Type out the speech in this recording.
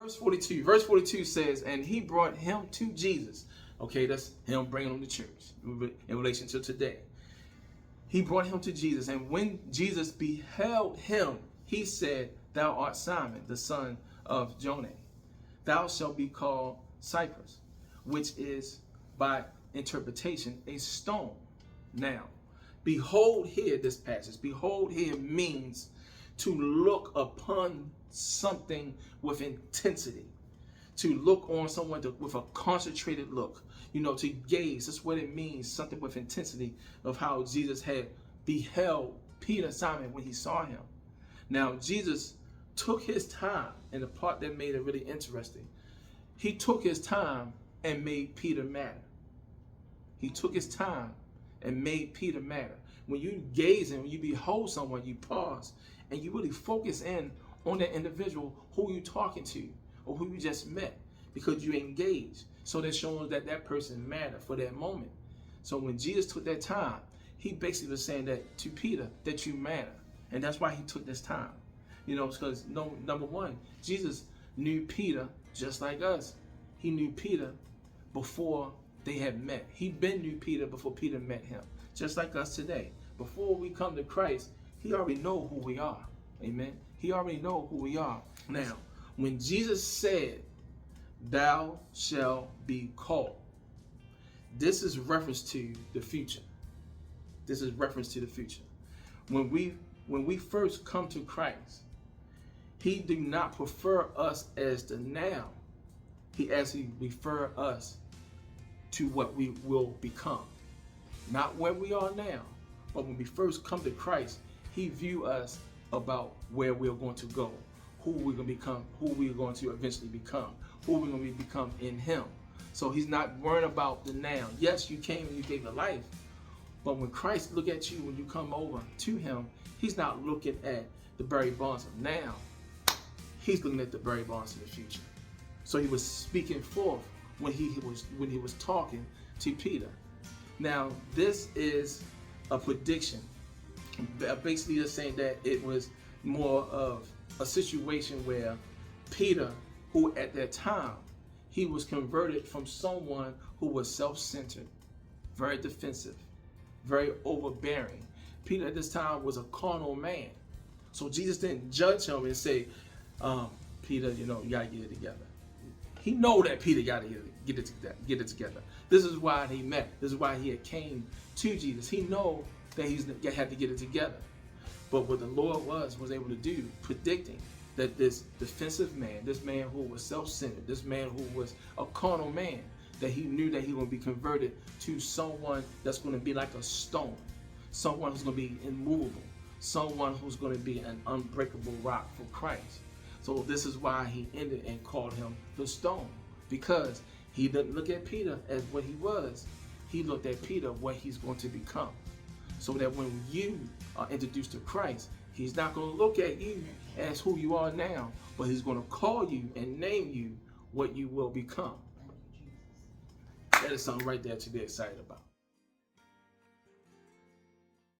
Verse 42 says, and he brought him to Jesus. Okay, that's him bringing him to church in relation to today. He brought him to Jesus, and when Jesus beheld him, he said, thou art Simon, the son of Jonah. Thou shalt be called Cyprus, which is by interpretation a stone. Now, behold here, this passage, behold here means to look upon something with intensity, to look on someone with a concentrated look, to gaze. That's what it means, something with intensity, of how Jesus had beheld Peter, Simon, when he saw him. Now, Jesus took his time, and the part that made it really interesting, he took his time and made Peter matter. He took his time and made Peter matter. When you gaze and when you behold someone, you pause and you really focus in on that individual who you're talking to or who you just met, because you engage. So that shows that that person mattered for that moment. So when Jesus took that time, he basically was saying that to Peter, that you matter. And that's why he took this time. Because number one, Jesus knew Peter just like us. He knew Peter before they had met. He'd been knew Peter before Peter met him. Just like us today. Before we come to Christ, he already know who we are. Amen. He already know who we are. Now, when Jesus said, thou shalt be called, this is reference to the future. This is reference to the future. When we first come to Christ, he do not prefer us as the now. He actually refer us to what we will become. Not where we are now, but when we first come to Christ, he view us about where we're going to go, who we're going to become, who we're going to eventually become, who we're going to become in him. So he's not worrying about the now. Yes, you came and you gave the life, but when Christ look at you, when you come over to him, he's not looking at the Barry Bonds of now. He's looking at the Barry Bonds in the future. So he was speaking forth when he was talking to Peter. Now, this is a prediction. Basically, just saying that it was more of a situation where Peter, who at that time, he was converted from someone who was self-centered, very defensive, very overbearing. Peter at this time was a carnal man. So Jesus didn't judge him and say, Peter, you gotta get it together. He know that Peter gotta get it together. This is why he met. This is why he had came to Jesus. He know that he had to get it together. But what the Lord was able to do, predicting that this defensive man, this man who was self-centered, this man who was a carnal man, that he knew that he was going to be converted to someone that's going to be like a stone, someone who's going to be immovable, someone who's going to be an unbreakable rock for Christ. So this is why he ended and called him the stone, because he didn't look at Peter as what he was. He looked at Peter what he's going to become. So that when you are introduced to Christ, he's not going to look at you as who you are now, but he's going to call you and name you what you will become. That is something right there to be excited about.